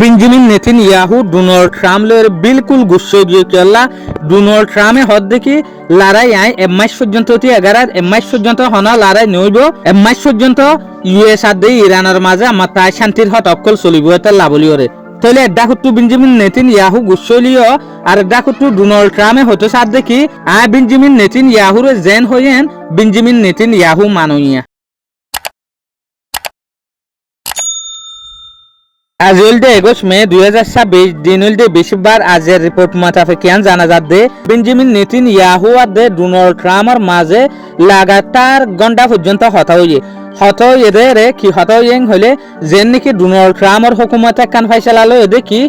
Benjamin Netanyahu Donald Trump লের বিলকুল গুচ্ছ গিয়ে কেলা ডোনাল্ড ট্রাম্পে হদ দেখি লড়াই আই এমাস পর্যন্ত এগারার এমাস পর্যন্ত হনা লড়াই নইব এমাস পর্যন্ত ইউএস আর ইরানের মাঝে আমার তাই শান্তির হত অকল চলিব এটা লাভলিওরে তাহলে এডা কুটু বেঞ্জামিন নেতানিয়াহু গুচ্ছলিও আর এডা কুটু ডোনাল্ড ট্রাম্পে হতো সার দেখি আই বেঞ্জামিন নেতানিয়াহুরে জেন হইয়েন বেঞ্জামিন নেতানিয়াহু মানইয়া আজ হলদে 21 মে 2026 দিন হলদে বেশিবার আজের রিপোর্ট মাতাফিকিয়ান জানা যাচ্ছে বেঞ্জামিন নেতানিয়াহু আর ডোনাল্ড ট্রাম্পের মাঝে লাগাতার ঘন্টা পর্যন্ত হতা এদের কি হতা হলে যেন নাকি ডোনাল্ড ট্রাম্পের হুকুমত একখান ফাইসালা লো এদের কি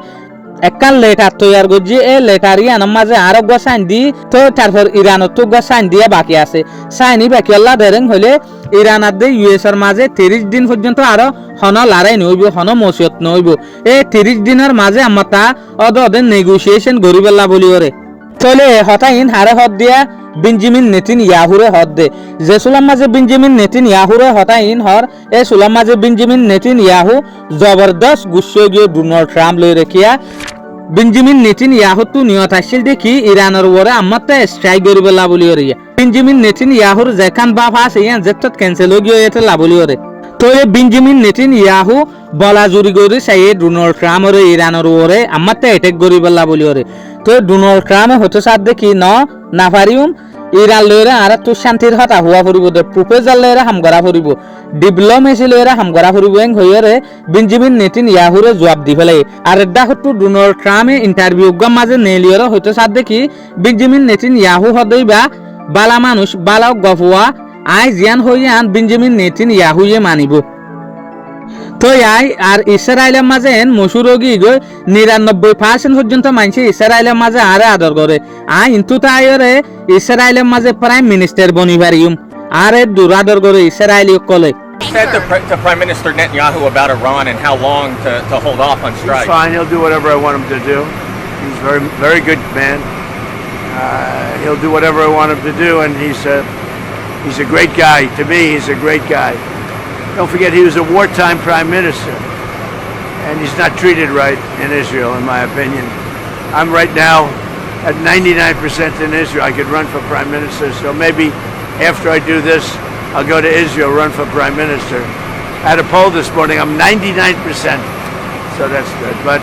একখান লেটার তৈয়ার করছি এই লেটারই আনার মাঝে আরো সাইন দি তো তারপর ইরানত তো সাইন দিয়ে বাকি আছে সাইনি বাকি আল্লাহ দেরেং হলে ইরান আর ইউএস এর মাঝে 30 দিন পর্যন্ত আরো হন লড়াই নইব হন মসিয়ত নইব এই 30 দিনের মাঝে আমার তা ওদের নেগোসিয়েশন গরিবেল্লা বলি ওরে চলে হতাইন হারে হদ দিয়া বেঞ্জামিন নেতানিয়াহুরে হদ দে যে সুলাম মাঝে বেঞ্জামিন নেতানিয়াহুরে হতাইন হর এ সুলাম মাঝে বেঞ্জামিন নেতানিয়াহু জবরদস্ত গুচ্ছ গিয়ে ডোনাল্ড ট্রাম্প লই রেখিয়া বেঞ্জামিন নেতানিয়াহু তো নিয়ত আসছিল দেখি ইরানের ওরে আমার তা স্ট্রাইক গরিবেল্লা বলি ওরে বেঞ্জামিন নেতানিয়াহুর যেখান বাপ আছে ইয়ান যেটা ক্যান্সেল হয়ে গিয়ে এটা লাভলি ওরে তো এই বেঞ্জামিন নেতানিয়াহু বলা জুরি করে চাই ডোনাল্ড ট্রাম্পের ইরানের ওরে আমার তা অ্যাটাক গরিবেল্লা বলি ওরে তো ডোনাল্ড ট্রাম্পে হতো সার দেখি না পারিম ইরান লইরে আর তো শান্তির হতা হওয়া ফুরিব প্রপোজাল লইরে হাম করা ফুরিব ডিপ্লোমেসি লইরে হাম করা ফুরিব এং হইরে বেঞ্জামিন নেতানিয়াহুরে জবাব দি ফেলাই আর এডা হতো ডোনাল্ড ট্রাম্পে ইন্টারভিউ গম মাঝে নেলিয়রে হইতো সার দেখি বেঞ্জামিন নেতানিয়াহু হদইবা বালা মানুষ বালা গফুয়া আই জিয়ান হইয়ান বেঞ্জামিন নেতানিয়াহুয়ে মানিব তো আই আর ইসরায়েলের মাঝে মসুর গিয়ে 99% পর্যন্ত মানুষ ইসরায়েলের মাঝে আরে আদর করে আই কিন্তু তাইরে ইসরায়েলের মাঝে প্রাইম মিনিস্টার বনি পারিম আরে দুরাদর করে ইসরায়েলি কলে Said to Prime Minister Netanyahu about Iran and how long to hold off on strike. He's fine. He'll do whatever I want him to do. He's very good man. He'll do whatever I want him to do, and he's a great guy. To me, he's a great guy. Don't forget, he was a wartime prime minister, and he's not treated right in Israel, in my opinion. I'm right now at 99% in Israel. I could run for prime minister, so maybe after I do this, I'll go to Israel, run for prime minister. I had a poll this morning. I'm 99%, so that's good. But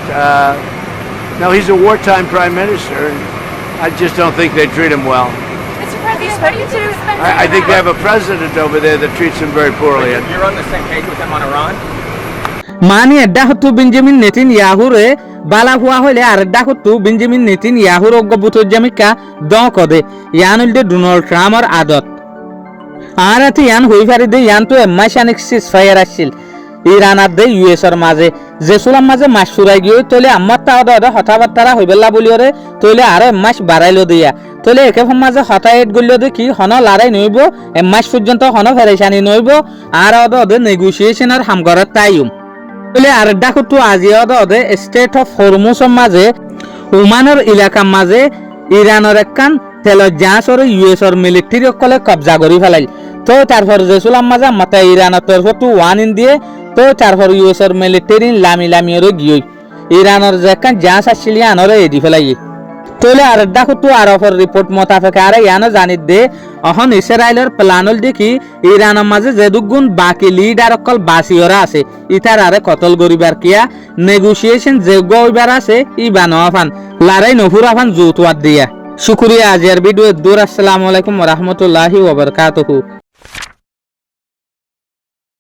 no, he's a wartime prime minister, and I just don't think they treat him well. I think they have a president over there that treats him very poorly. You're on the same page with him on Iran? মানি এডা হতো Benjamin নেতানিয়াহুরে বালা হুয়া হইলে আর এডা হতো Benjamin নেতানিয়াহুর অজ্ঞবুত জামিকা দ কদে ইয়ান হইলে Donald ট্রাম্পের আদত আর এতে ইয়ান হই পারি দে ইয়ান তো এমাইশানিক সিজফায়ার আসছিল ইরান আর দে ইউএস এর মাঝে যে সুলাম মাঝে মাস সুরাই গিয়ে তলে আমার তা হতাবার্তারা হইবেলা বলিওরে তলে আরো এমাস বাড়াইলো দিয়া তলে একে মাঝে হতায়েট গলিও দেখি হন লড়াই নইব এমাস পর্যন্ত হন ফেরেশানি নইব আর ওদের নেগোসিয়েশনের হাম করার তাইম তলে আর দেখো তো আজি ওদের স্টেট অফ হরমুজের মাঝে ওমানের এলাকার মাঝে ইরানের একখান তেলের জাহাজ আর ইউএস এর মিলিটারি সকলে কবজা করে ফেলাই তো তারপর যে সুলাম মাঝে মাথা ইরানের তরফ তো ওয়ান ইন দিয়ে তো তারপর ইউএস এর মিলিটারি লামি গিয়ে ইরানের যে একখান জাহাজ আসছিল আনরে এদি ফেলাই তোলে আর দেখো তো আরফের রিপোর্ট মোতাবেক আর ইয়ানো জানি দে অহন ইসরায়েলের প্ল্যানল দেখি ইরানের মাঝে যে দুগুণ বাকি লিডার অকল বাসিওরা আছে ইতার আরে কতল গরিবার কিয়া নেগোসিয়েশন যে গইবার আছে ইবা নফান লড়াই নফুর আফান জুতওয়াত দিয়া শুকরিয়া আজের ভিডিও দূর আসসালামু আলাইকুম ওয়া রাহমাতুল্লাহি ওয়া বারাকাতুহু।